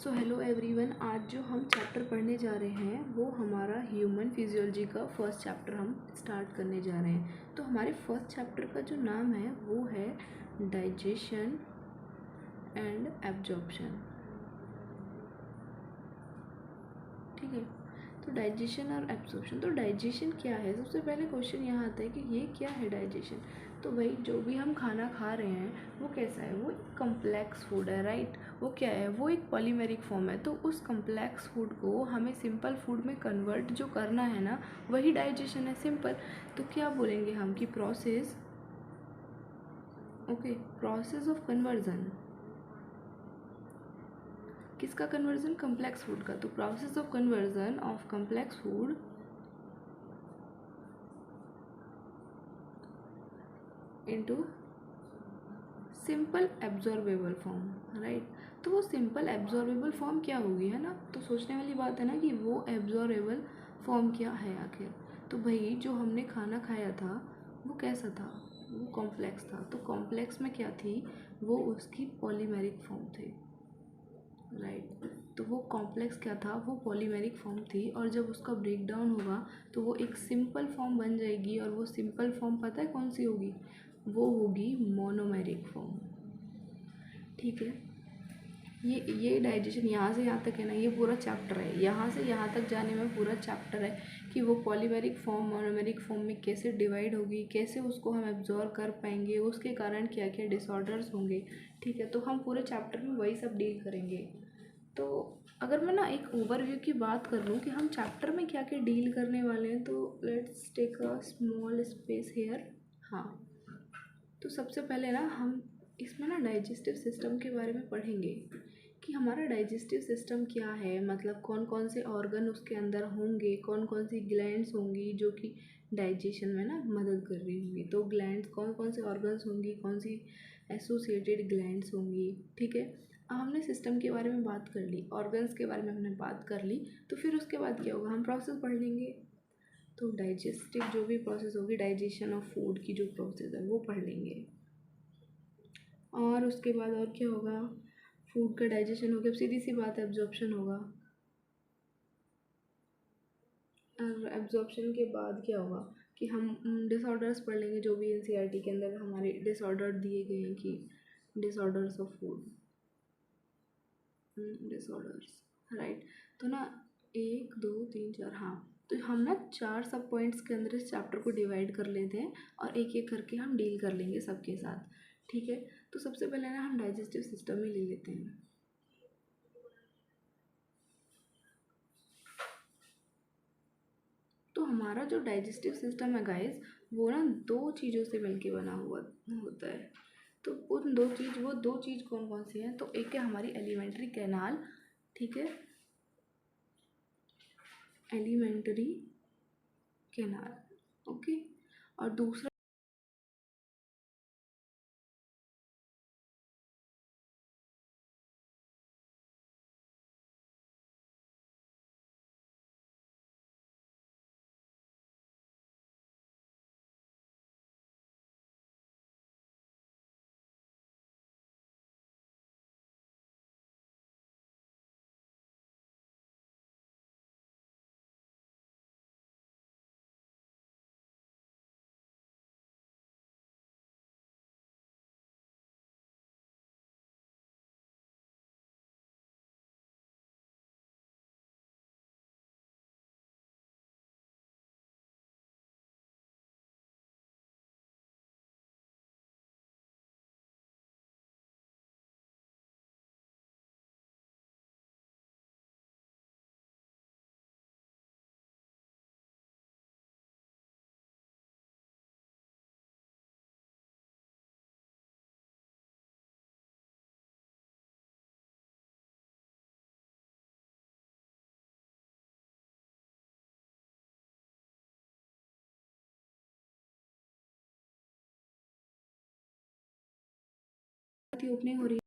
So hello everyone, आज जो हम चैप्टर पढ़ने जा रहे हैं वो हमारा ह्यूमन फिजियोलॉजी का फर्स्ट चैप्टर हम स्टार्ट करने जा रहे हैं। तो हमारे फर्स्ट चैप्टर का जो नाम है वो है डाइजेशन एंड एब्जॉर्प्शन। ठीक है, तो डाइजेशन और एब्जॉर्प्शन। तो डाइजेशन क्या है? सबसे पहले क्वेश्चन यहाँ आता है कि ये क्या है डाइजेशन। तो भाई जो भी हम खाना खा रहे हैं वो कैसा है? वो एक कम्प्लेक्स फूड है, राइट। वो क्या है? वो एक पॉलीमेरिक फॉर्म है। तो उस कम्प्लेक्स फूड को हमें सिंपल फूड में कन्वर्ट जो करना है ना, वही डाइजेशन है, सिंपल। तो क्या बोलेंगे हम कि process, okay, process of conversion. किसका कन्वर्जन? कम्प्लेक्स फूड का। तो process of conversion of complex food into simple absorbable form, right. तो वो सिंपल एब्जॉर्बेबल फॉर्म क्या होगी, है ना। तो सोचने वाली बात है ना कि वो एब्जॉर्बेबल फॉर्म क्या है आखिर। तो भाई जो हमने खाना खाया था वो कैसा था? वो कॉम्प्लेक्स था। तो कॉम्प्लेक्स में क्या थी? वो उसकी पॉलीमेरिक फॉर्म थी, राइट। तो वो कॉम्प्लेक्स क्या था? वो पॉलीमेरिक फॉर्म थी। और जब उसका ब्रेक डाउन होगा तो वो एक सिंपल फॉर्म बन जाएगी। और वो सिंपल फॉर्म पता है कौन सी होगी? वो होगी मोनोमेरिक फॉर्म। ठीक है, ये डाइजेशन यहाँ से यहाँ तक है ना, ये पूरा चैप्टर है। यहाँ से यहाँ तक जाने में पूरा चैप्टर है कि वो पॉलीमेरिक फॉर्म मोनोमेरिक फॉर्म में कैसे डिवाइड होगी, कैसे उसको हम एब्जॉर्व कर पाएंगे, उसके कारण क्या क्या डिसऑर्डर्स होंगे। ठीक है, तो हम पूरे चैप्टर में वही सब डील करेंगे। तो अगर मैं ना एक ओवरव्यू की बात कर लूँ कि हम चैप्टर में क्या क्या डील करने वाले हैं, तो let's take a small space here. हाँ, तो सबसे पहले ना हम इसमें ना डाइजेस्टिव सिस्टम के बारे में पढ़ेंगे कि हमारा डाइजेस्टिव सिस्टम क्या है, मतलब कौन कौन से ऑर्गन उसके अंदर होंगे, कौन कौन सी ग्लैंड्स होंगी जो कि डाइजेशन में ना मदद कर रही होंगी। तो ग्लैंड्स कौन कौन से ऑर्गन्स होंगी, कौन सी एसोसिएटेड ग्लैंड्स होंगी। ठीक है, अब हमने सिस्टम के बारे में बात कर ली, ऑर्गन्स के बारे में हमने बात कर ली। तो फिर उसके बाद क्या होगा? हम प्रोसेस पढ़ लेंगे। तो डाइजेस्टिव जो भी प्रोसेस होगी, डाइजेशन ऑफ फूड की जो प्रोसेस है वो पढ़ लेंगे। और उसके बाद और क्या होगा? फूड का डाइजेशन हो गया, अब सीधी सी बात है एब्जॉर्प्शन होगा। और एब्जॉर्प्शन के बाद क्या होगा कि हम डिसऑर्डर्स पढ़ लेंगे, जो भी एनसीईआरटी के अंदर हमारे डिसऑर्डर दिए गए हैं कि disorders of food, disorders, right. तो ना 1 2 3 4, हाँ, तो हम ना 4 सब पॉइंट्स के अंदर इस चैप्टर को डिवाइड कर लेते हैं और एक एक करके हम डील कर लेंगे सबके साथ। ठीक है, तो सबसे पहले ना हम डाइजेस्टिव सिस्टम ही ले लेते हैं। तो हमारा जो डाइजेस्टिव सिस्टम है गाइस, वो ना 2 चीज़ों से मिलके बना हुआ होता है। तो उन 2 चीज़, वो 2 चीज़ कौन कौन सी हैं? तो एक है हमारी एलिमेंट्री कैनाल, ठीक है, एलिमेंट्री कैनाल, ओके। और दूसरा की ओपनिंग हो रही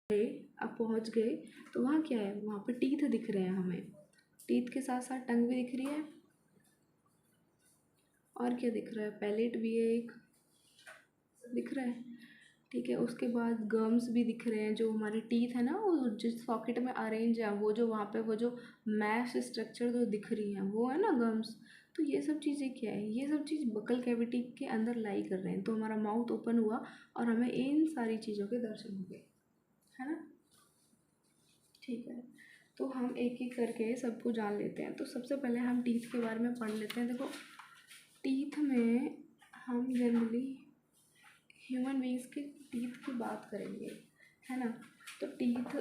है, अब पहुंच गए। तो वहाँ क्या है? वहाँ पे टीथ दिख रहे हैं हमें, टीथ के साथ साथ टंग भी दिख रही है। और क्या दिख रहा है? पैलेट भी है एक, दिख रहा है, ठीक है। उसके बाद गम्स भी दिख रहे हैं, जो हमारे टीथ है ना वो जिस सॉकेट में अरेंज है, वो जो वहाँ पे वो जो मैश स्ट्रक्चर जो दिख रही है वो है ना गम्स। तो ये सब चीज़ें क्या है, ये सब चीज़ बकल कैविटी के अंदर लाई कर रहे हैं। तो हमारा माउथ ओपन हुआ और हमें इन सारी चीज़ों के दर्शन हो गए, है ना, ठीक है। तो हम एक एक करके सबको जान लेते हैं। तो सबसे पहले हम टीथ के बारे में पढ़ लेते हैं। देखो टीथ में हम जनरली ह्यूमन बींग्स के टीथ की बात करेंगे, है ना। तो टीथ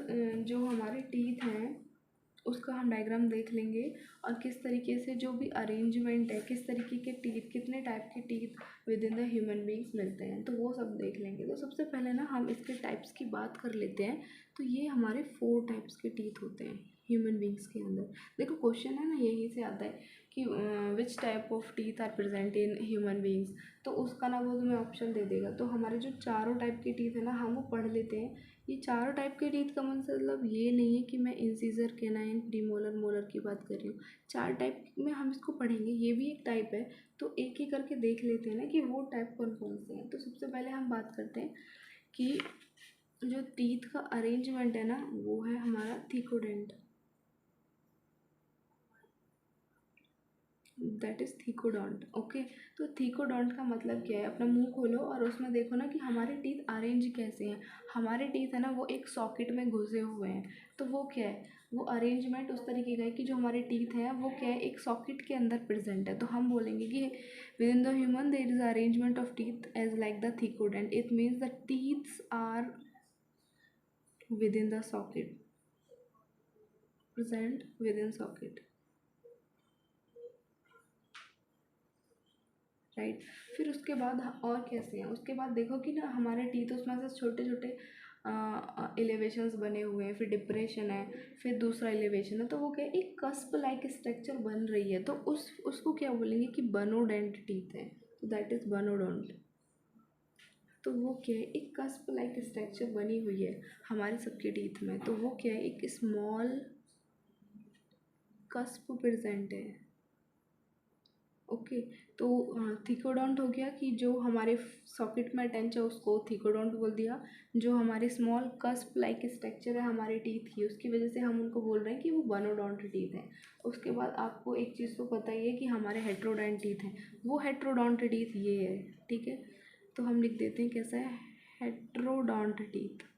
जो हमारे टीथ हैं उसका हम डायग्राम देख लेंगे, और किस तरीके से जो भी अरेंजमेंट है, किस तरीके के टीथ, कितने टाइप के teeth with in the human beings मिलते हैं, तो वो सब देख लेंगे। तो सबसे पहले ना हम इसके टाइप्स की बात कर लेते हैं। तो ये हमारे 4 टाइप्स के टीथ होते हैं ह्यूमन बींग्स के अंदर। देखो क्वेश्चन है ना यहीं से आता है कि which type of teeth are present in human beings, तो उसका ना वो तुम्हें ऑप्शन दे देगा। तो हमारे जो चारों टाइप के टीथ है ना हम वो पढ़ लेते हैं। ये चारों टाइप के टीथ का मतलब ये नहीं है कि मैं इंसीजर, कैनाइन, प्रीमोलर, मोलर की बात कर रही हूँ। 4 टाइप में हम इसको पढ़ेंगे, ये भी एक टाइप है। तो एक एक करके देख लेते हैं ना कि वो टाइप कौन कौन से हैं। तो सबसे पहले हम बात करते हैं कि जो टीथ का अरेंजमेंट है ना वो है हमारा थिकोडेंट, दैट इज़ थीकोडॉन्ट। ओके, तो थीकोडॉन्ट का मतलब क्या है, अपना मुंह खोलो और उसमें देखो ना कि हमारे टीथ अरेंज कैसे हैं। हमारे टीथ है ना वो एक सॉकेट में घुसे हुए हैं। तो वो क्या है, वो अरेंजमेंट उस तरीके का है कि जो हमारे टीथ हैं वो क्या है, एक सॉकेट के अंदर प्रेजेंट है। तो हम बोलेंगे कि within the human there is arrangement of teeth as like the thecodont. It means the teeths are within the socket, present within socket, right. फिर उसके बाद और कैसे हैं, उसके बाद देखो कि ना हमारे टीथ उसमें से छोटे छोटे एलिवेशंस बने हुए हैं, फिर डिप्रेशन है, फिर दूसरा एलिवेशन है। तो वो क्या है, एक कस्प लाइक स्ट्रक्चर बन रही है। तो उसको क्या बोलेंगे कि बनोडेंट टीथ है। तो दैट इज़ बनोडोंट। तो वो क्या है, एक कस्प लाइक स्ट्रक्चर बनी हुई है हमारे सबके टीथ में। तो वो क्या है, एक स्मॉल कस्प प्रेजेंट है। ओके, तो थीकोडोंट हो गया कि जो हमारे सॉकेट में अटैच है उसको थीकोडोंट बोल दिया। जो हमारे स्मॉल कस्प लाइक स्ट्रक्चर है हमारे टीथ की, उसकी वजह से हम उनको बोल रहे हैं कि वो बनोडोंट टीथ है। उसके बाद आपको एक चीज़ तो पता ही है कि हमारे हेट्रोडोंट टीथ हैं, वो हेट्रोडोंट टीथ ये है, ठीक है। तो हम लिख देते हैं कैसा है, हेट्रोडोंट टीथ,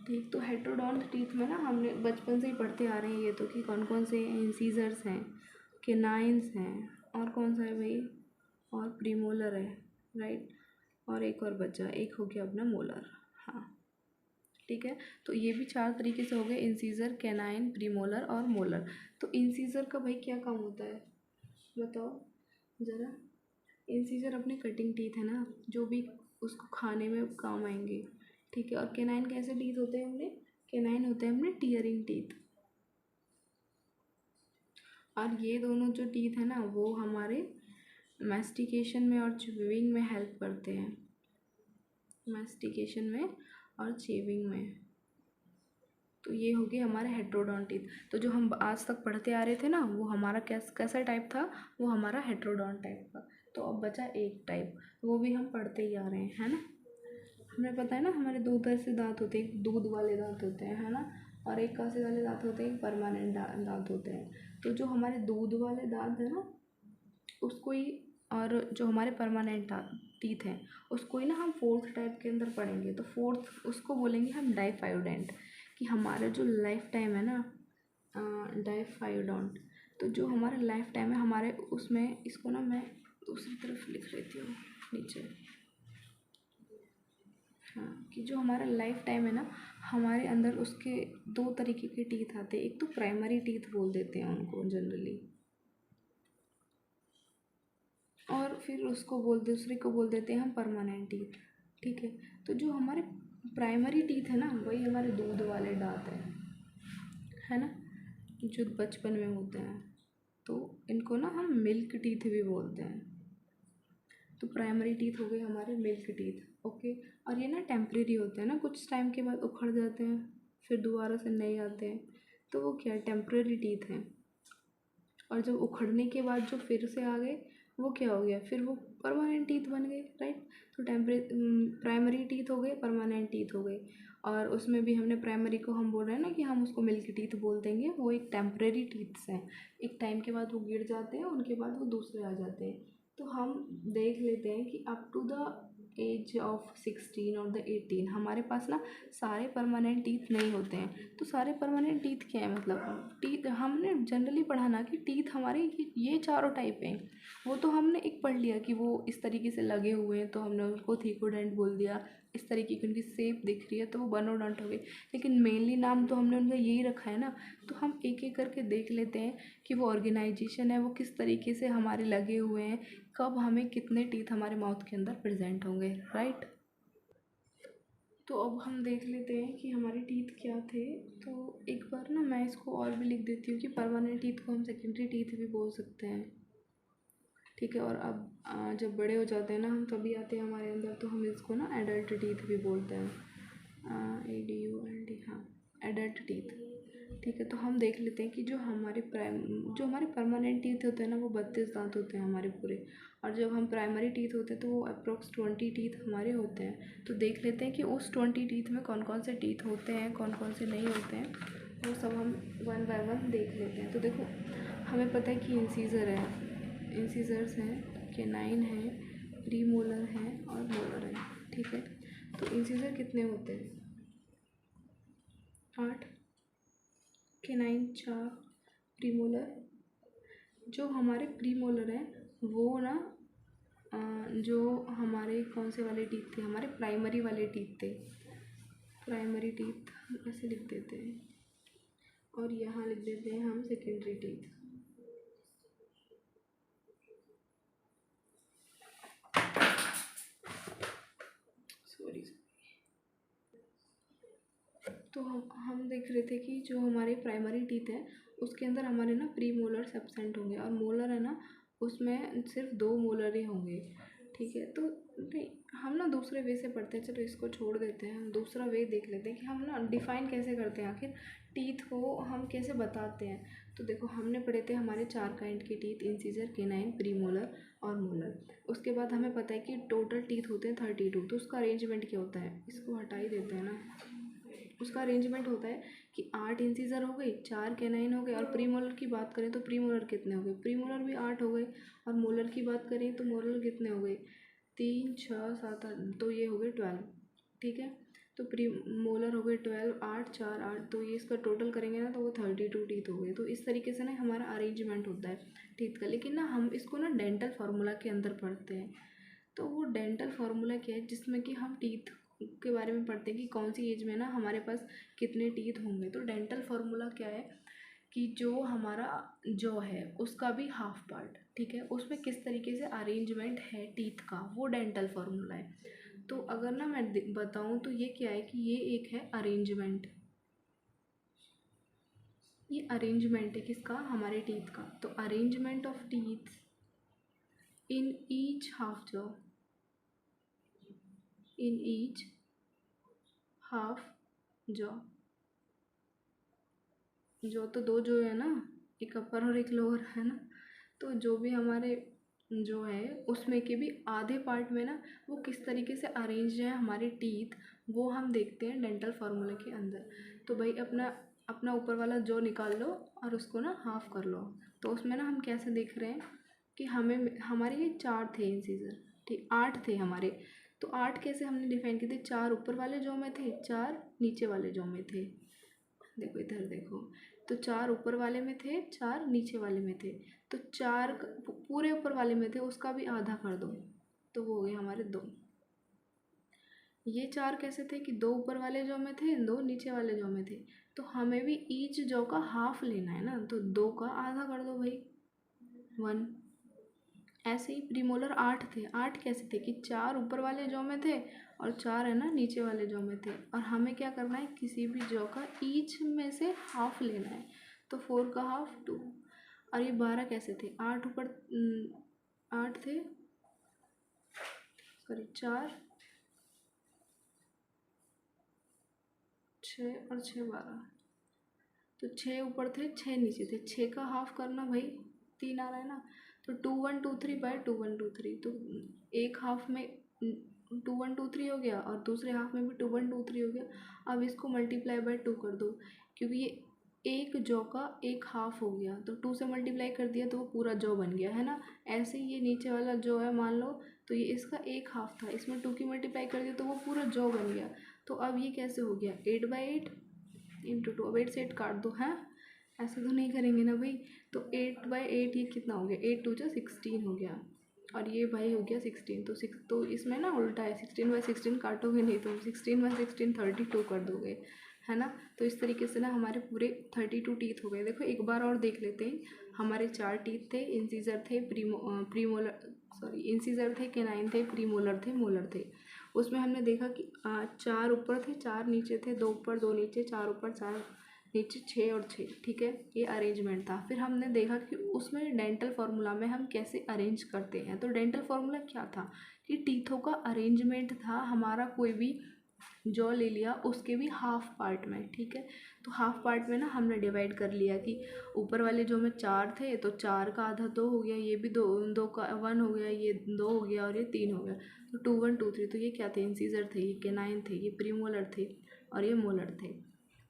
ठीक। तो हेट्रोडोंट टीथ में ना हमने बचपन से ही पढ़ते आ रहे हैं ये तो, कि कौन कौन से इंसीजर्स हैं, केनाइन्स हैं, और कौन सा है भाई, और प्रीमोलर है, राइट। और एक और बचा, एक हो गया अपना मोलर, हाँ, ठीक है। तो ये भी 4 तरीके से हो गए, इंसीजर, कैनाइन, प्रीमोलर और मोलर। तो इंसीजर का भाई क्या काम होता है बताओ ज़रा। इंसीजर अपने कटिंग टीथ है ना, जो भी उसको खाने में काम आएंगे, ठीक है। और कैनाइन कैसे टीथ होते हैं हमने, कैनाइन होते हैं हमने टीयरिंग टीथ। और ये दोनों जो टीथ है ना वो हमारे मैस्टिकेशन में और च्यूइंग में हेल्प करते हैं, मैस्टिकेशन में और च्यूइंग में। तो ये हो गए हमारे हेट्रोडोंट टीथ। तो जो हम आज तक पढ़ते आ रहे थे ना वो हमारा कैसा टाइप था, वो हमारा हेट्रोडोंट टाइप का। तो अब बचा एक टाइप, वो भी हम पढ़ते ही आ रहे हैं, है ना। हमें पता है ना हमारे 2 तरह से दांत होते हैं, एक दूध वाले दांत होते हैं, है ना, और एक कासे वाले दांत होते हैं, एक परमानेंट दांत होते हैं। तो जो हमारे दूध वाले दांत है ना उसको ही, और जो हमारे परमानेंट टीथ हैं उसको ही ना हम 4th टाइप के अंदर पढ़ेंगे। तो 4th उसको बोलेंगे हम डाइफाइवडेंट, कि हमारा जो लाइफ टाइम है ना डाइफाइवडोंट। तो जो हमारा लाइफ टाइम है हमारे उसमें, इसको ना मैं दूसरी तरफ लिख लेती हूँ नीचे, हाँ, कि जो हमारा लाइफ टाइम है ना हमारे अंदर उसके 2 तरीके के टीथ आते हैं। एक तो प्राइमरी टीथ बोल देते हैं उनको जनरली, और फिर उसको दूसरे को बोल देते हैं हम परमानेंट टीथ, ठीक है। तो जो हमारे प्राइमरी टीथ है ना वही हमारे दूध वाले दांत है ना, जो बचपन में होते हैं। तो इनको ना हम मिल्क टीथ भी बोलते हैं। तो प्राइमरी टीथ हो गए हमारे मिल्क टीथ, ओके। और ये ना टेम्परेरी होते हैं ना, कुछ टाइम के बाद उखड़ जाते हैं, फिर दोबारा से नए आते हैं। तो वो क्या है, टेम्परेरी टीथ हैं। और जब उखड़ने के बाद जो फिर से आ गए वो क्या हो गया, फिर वो परमानेंट टीथ बन गए, राइट। तो प्राइमरी टीथ हो गए, परमानेंट टीथ हो गए। और उसमें भी हमने प्राइमरी को हम बोल रहे हैं ना कि हम उसको मिल्क टीथ बोल देंगे, वो एक टेम्परेरी टीथ्स हैं, एक टाइम के बाद वो गिर जाते हैं, उनके बाद वो दूसरे आ जाते हैं। तो हम देख लेते हैं कि up to the age of 16 और द 18 हमारे पास ना सारे परमानेंट टीथ नहीं होते हैं। तो सारे परमानेंट टीथ क्या है, मतलब टीथ हमने जनरली पढ़ा ना कि टीथ हमारे ये चारों टाइप हैं। वो तो हमने एक पढ़ लिया कि वो इस तरीके से लगे हुए हैं, तो हमने उनको थीकोडेंट बोल दिया। इस तरीके की उनकी शेप दिख रही है तो वो बनोडंट हो गई। लेकिन मेनली नाम तो हमने उनका यही रखा है ना। तो हम एक एक करके देख लेते हैं कि वो ऑर्गेनाइजेशन है वो किस तरीके से हमारे लगे हुए हैं, कब हमें कितने टीथ हमारे माउथ के अंदर प्रेजेंट होंगे, राइट। तो अब हम देख लेते हैं कि हमारे टीथ क्या थे। तो एक बार ना मैं इसको और भी लिख देती हूँ कि परमानेंट टीथ को हम सेकेंडरी टीथ भी बोल सकते हैं, ठीक है। और अब जब बड़े हो जाते हैं ना हम, तभी आते हैं हमारे अंदर, तो हम इसको ना एडल्ट टीथ भी बोलते हैं, ADULT, हाँ, एडल्ट टीथ, ठीक है। तो हम देख लेते हैं कि जो हमारे परमानेंट टीथ होते हैं ना वो 32 दांत होते हैं हमारे पूरे। और जब हम प्राइमरी टीथ होते हैं तो वो अप्रोक्स 20 टीथ हमारे होते हैं। तो देख लेते हैं कि उस 20 टीथ में कौन कौन से टीथ होते हैं, कौन कौन से नहीं होते हैं, वो सब हम वन बाय वन देख लेते हैं। तो देखो, हमें पता है कि इंसीजर है, इंसीजर्स हैं, केनाइन है, प्रीमोलर है और मोलर है, ठीक है। तो इंसीजर कितने होते हैं, 8, केनाइन 4, प्रीमोलर, जो हमारे प्रीमोलर हैं वो ना जो हमारे कौन से वाले टीथ थे, हमारे प्राइमरी वाले टीथ थे, प्राइमरी टीथ ऐसे लिख देते हैं। और यहाँ लिख देते हैं हम सेकेंडरी टीथ। सॉरी। तो हम देख रहे थे कि जो हमारे प्राइमरी टीथ है उसके अंदर हमारे ना प्री मोलर्स एब्सेंट होंगे, और मोलर है ना उसमें सिर्फ 2 मोलर ही होंगे, ठीक है। तो नहीं, हम ना दूसरे वे से पढ़ते हैं, चलो इसको छोड़ देते हैं, हम दूसरा वे देख लेते हैं कि हम ना डिफ़ाइन कैसे करते हैं आखिर टीथ को हम कैसे बताते हैं। तो देखो, हमने पढ़े थे हमारे 4 काइंड के टीथ, इंसीजर, केनाइन, प्रीमोलर और मोलर। उसके बाद हमें पता है कि टोटल टीथ होते हैं 32। तो उसका अरेंजमेंट क्या होता है, इसको हटा ही देते हैं ना। उसका अरेंजमेंट होता है कि 8 इंसीजर हो गई, 4 कैनाइन हो गए, और प्रीमोलर की बात करें तो प्रीमोलर कितने हो गए, प्रीमोलर भी 8 हो गए। और मोलर की बात करें तो मोलर कितने हो गए, 3, 6, 7, 8, तो ये हो गए 12, ठीक है। तो प्री मोलर हो गए 12, 8, 4, 8, तो ये इसका टोटल करेंगे ना तो वो 32 टीथ हो गए। तो इस तरीके से ना हमारा अरेंजमेंट होता है टीथ का। लेकिन ना हम इसको ना डेंटल फार्मूला के अंदर पढ़ते हैं। तो वो डेंटल फार्मूला क्या है, जिसमें कि हम टीथ के बारे में पढ़ते हैं कि कौन सी एज में ना हमारे पास कितने टीथ होंगे। तो डेंटल फार्मूला क्या है कि जो हमारा जॉ है उसका भी हाफ पार्ट, ठीक है, उसमें किस तरीके से अरेंजमेंट है टीथ का, वो डेंटल फार्मूला है। तो अगर ना मैं बताऊँ तो ये क्या है कि ये एक है अरेंजमेंट, ये अरेंजमेंट है किसका, हमारे टीथ का। तो arrangement of teeth in each half jaw, in each half jaw, जो तो 2 जो है ना, एक अपर और एक लोअर है ना। तो जो भी हमारे जो है उसमें के भी आधे पार्ट में ना वो किस तरीके से अरेंज है हमारे टीथ, वो हम देखते हैं डेंटल फार्मूला के अंदर। तो भाई अपना अपना ऊपर वाला जो निकाल लो और उसको ना हाफ कर लो। तो उसमें ना हम कैसे देख रहे हैं कि हमें हमारे ये 4 थे इंसीजर, ठीक, 8 थे हमारे। तो 8 कैसे हमने डिफाइन किए थे, 4 ऊपर वाले जॉ में थे, 4 नीचे वाले जॉ में थे। देखो इधर देखो, तो 4 ऊपर वाले में थे, 4 नीचे वाले में थे। तो 4 पूरे ऊपर वाले में थे, उसका भी आधा कर दो, तो वो हो गए हमारे 2। ये 4 कैसे थे कि 2 ऊपर वाले जॉ में थे, 2 नीचे वाले जॉ में थे। तो हमें भी ईच जॉ का हाफ लेना है ना, तो 2 का आधा कर दो भाई, 1। ऐसे ही प्रीमोलर 8 थे, 8 कैसे थे कि 4 ऊपर वाले जॉ में थे और 4 है ना नीचे वाले जॉ में थे। और हमें क्या करना है, किसी भी जॉ का ईच में से हाफ लेना है। तो 4 का हाफ 2। और ये 12 कैसे थे, 8 ऊपर 8 थे, सॉरी 4, 6 और 6 12, तो 6 ऊपर थे, 6 नीचे थे, 6 का हाफ करना भाई, 3 आ रहा है ना। तो 2 2123/2123, तो एक हाफ में 2123 हो गया और दूसरे हाफ में भी 2123 हो गया। अब इसको मल्टीप्लाई बाय 2 कर दो, क्योंकि ये एक जौ का एक हाफ हो गया, तो 2 से मल्टीप्लाई कर दिया तो वो पूरा जौ बन गया, है ना। ऐसे ही ये नीचे वाला जो है मान लो, तो ये इसका एक हाफ था, इसमें 2 की मल्टीप्लाई कर दिया तो वो पूरा जौ बन गया। तो अब ये कैसे हो गया, 8/8 इंटू 2। अब 8 से 8 काट दो, हैं ऐसे तो नहीं करेंगे ना भाई। तो 8/8 ये कितना हो गया, 8 2 जा 16 हो गया, और ये भाई हो गया 16। तो इसमें ना उल्टा है, 16/16 काटोगे नहीं तो 16/16 32 कर दोगे, है ना। तो इस तरीके से ना हमारे पूरे 32 टीथ हो गए। देखो एक बार और देख लेते हैं। हमारे 4 टीथ थे, इंसीजर थे, इंसीजर थे, केनाइन थे, प्रीमोलर थे, मोलर थे। उसमें हमने देखा कि 4 ऊपर थे, 4 नीचे थे, 2 ऊपर 2 नीचे, 4 ऊपर 4 नीचे, 6 और 6, ठीक है। ये अरेंजमेंट था। फिर हमने देखा कि उसमें डेंटल फार्मूला में हम कैसे अरेंज करते हैं। तो डेंटल फार्मूला क्या था कि टीथों का अरेंजमेंट था हमारा, कोई भी जॉ ले लिया उसके भी हाफ पार्ट में, ठीक है। तो हाफ पार्ट में ना हमने डिवाइड कर लिया कि ऊपर वाले जो में 4 थे तो 4 का आधा 2 हो गया, ये भी 2 का 1 हो गया, ये 2 हो गया और ये 3 हो गया। तो 2 1 2 3, तो ये क्या थे, इंसीजर थे, ये केनाइन थे, ये प्रीमोलर थे और ये मोलर थे।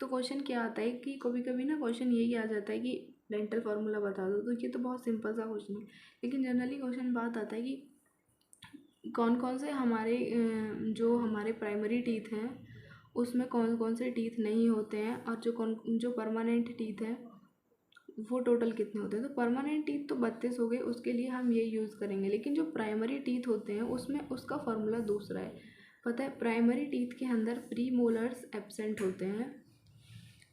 तो क्वेश्चन क्या आता है कि कभी कभी ना क्वेश्चन यही आ जाता है कि डेंटल फार्मूला बता दो। तो ये तो बहुत सिंपल सा क्वेश्चन है, लेकिन जनरली क्वेश्चन बात आता है कि कौन कौन से हमारे जो हमारे प्राइमरी टीथ हैं उसमें कौन कौन से टीथ नहीं होते हैं, और जो परमानेंट टीथ हैं वो टोटल कितने होते हैं। तो परमानेंट टीथ तो 32 हो गए, उसके लिए हम ये यूज़ करेंगे। लेकिन जो प्राइमरी टीथ होते हैं उसमें उसका फॉर्मूला दूसरा है। पता है, प्राइमरी टीथ के अंदर प्री मोलर्स एब्सेंट होते हैं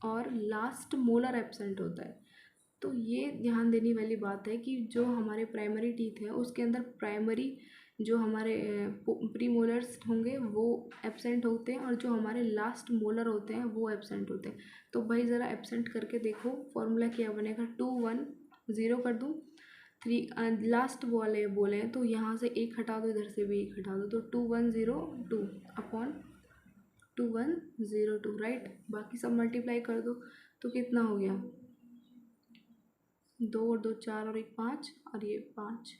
और लास्ट मोलर एब्सेंट होता है। तो ये ध्यान देने वाली बात है कि जो हमारे प्राइमरी टीथ है उसके अंदर प्राइमरी जो हमारे प्री मोलर्स होंगे वो एब्सेंट होते हैं, और जो हमारे लास्ट मोलर होते हैं वो एब्सेंट होते हैं। तो भाई ज़रा एब्सेंट करके देखो, फॉर्मूला क्या बनेगा, 2 1 0 कर दूँ, 3 लास्ट वाले बोले हैं तो यहाँ से एक हटा दो, इधर से भी एक हटा दो, तो 2 1 0 2 अपॉन 2 1 0 2, राइट। बाकी सब मल्टीप्लाई कर दो तो कितना हो गया, 2 और 2 4 और 1 5, और ये 5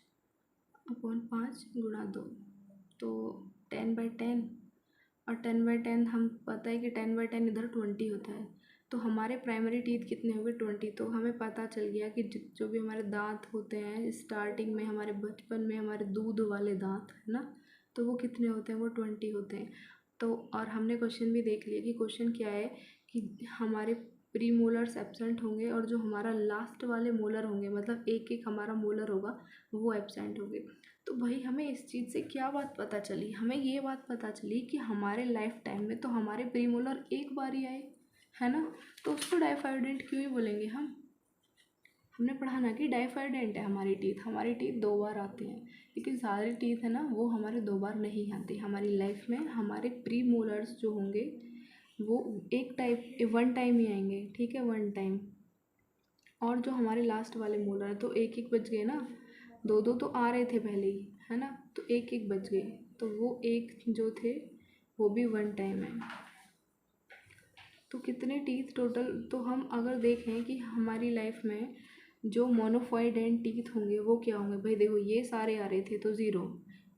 अपॉन 5 गुणा 2, तो 10/10। और 10/10 हम पता है कि 10/10 इधर 20 होता है। तो हमारे प्राइमरी टीथ कितने हो गए, 20। तो हमें पता चल गया कि जो भी हमारे दांत होते हैं स्टार्टिंग में, हमारे बचपन में हमारे दूध वाले दांत है ना, तो वो कितने होते हैं, वो 20 होते हैं। तो और हमने क्वेश्चन भी देख लिया कि क्वेश्चन क्या है कि हमारे प्री मोलर्स एब्सेंट होंगे और जो हमारा लास्ट वाले मोलर होंगे, मतलब एक एक हमारा मोलर होगा, वो एब्सेंट होंगे। तो भाई हमें इस चीज़ से क्या बात पता चली, हमें ये बात पता चली कि हमारे लाइफ टाइम में तो हमारे प्री मोलर एक बार ही आए, है ना। तो उसको डाइफाइडेंट क्यों ही बोलेंगे हम। हमने पढ़ा ना कि डाइफाइडेंट है हमारी टीथ 2 बार आते हैं, लेकिन सारी टीथ है ना वो हमारे 2 बार नहीं आती। हमारी लाइफ में हमारे प्री मोलर्स जो होंगे वो वन टाइम ही आएंगे, ठीक है, वन टाइम। और जो हमारे लास्ट वाले मोलर हैं तो एक एक बच गए ना, 2 2 तो आ रहे थे पहले ही, है ना, तो एक एक बच गए। तो वो एक जो थे वो भी वन टाइम है। तो कितने टीथ टोटल, तो हम अगर देखें कि हमारी लाइफ में जो मोनोफाइडेंट टीथ होंगे वो क्या होंगे। भाई देखो ये सारे आ रहे थे तो 0,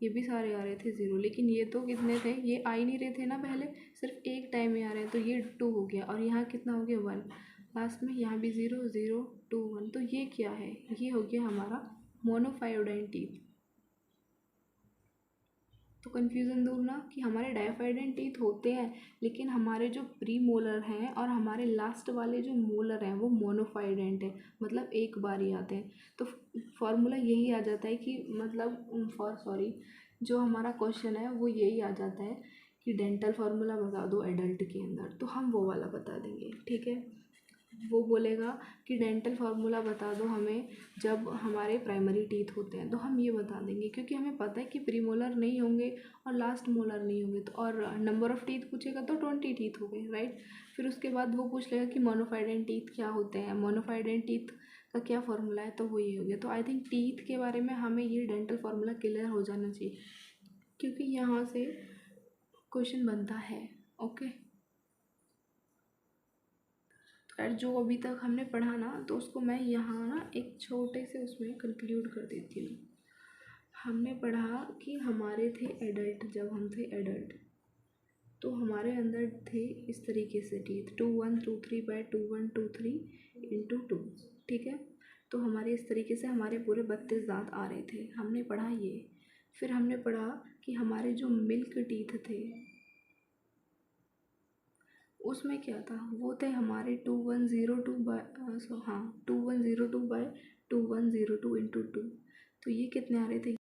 ये भी सारे आ रहे थे 0, लेकिन ये तो कितने थे, ये आ ही नहीं रहे थे ना पहले, सिर्फ एक टाइम में आ रहे हैं, तो ये 2 हो गया, और यहाँ कितना हो गया 1, लास्ट में यहाँ भी 0 0 2 1। तो ये क्या है, ये हो गया हमारा मोनोफाइडेंट टीथ। तो कन्फ्यूज़न दूर ना कि हमारे डाइफाइडेंट टीथ होते हैं, लेकिन हमारे जो प्री मोलर हैं और हमारे लास्ट वाले जो मोलर हैं वो मोनोफाइडेंट है, मतलब एक बार ही आते हैं। तो फॉर्मूला यही आ जाता है कि मतलब जो हमारा क्वेश्चन है वो यही आ जाता है कि डेंटल फार्मूला बता दो एडल्ट के अंदर, तो हम वो वाला बता देंगे, ठीक है। वो बोलेगा कि डेंटल फार्मूला बता दो हमें जब हमारे प्राइमरी टीथ होते हैं, तो हम ये बता देंगे, क्योंकि हमें पता है कि प्रीमोलर नहीं होंगे और लास्ट मोलर नहीं होंगे। तो और नंबर ऑफ़ टीथ पूछेगा तो 20 टीथ हो गए, राइट। फिर उसके बाद वो पूछ लेगा कि मोनोफाइडेंट टीथ क्या होते हैं, मोनोफाइडेंट टीथ का क्या फार्मूला है, तो वो ये हो गया। तो आई थिंक टीथ के बारे में हमें ये डेंटल फार्मूला क्लियर हो जाना चाहिए, क्योंकि यहाँ से क्वेश्चन बनता है, ओके। यार जो अभी तक हमने पढ़ा ना, तो उसको मैं यहाँ ना एक छोटे से उसमें कंक्लूड कर देती हूँ। हमने पढ़ा कि हमारे थे एडल्ट, जब हम थे एडल्ट तो हमारे अंदर थे इस तरीके से टीथ 2 1 2 3 इंटू 2, ठीक है। तो हमारे इस तरीके से हमारे पूरे 32 दांत आ रहे थे, हमने पढ़ा ये। फिर हमने पढ़ा कि हमारे जो मिल्क टीथ थे उसमें क्या था, वो थे हमारे 2102 बाय 2102 बाय 2102 इंटू 2। तो ये कितने आ रहे थे,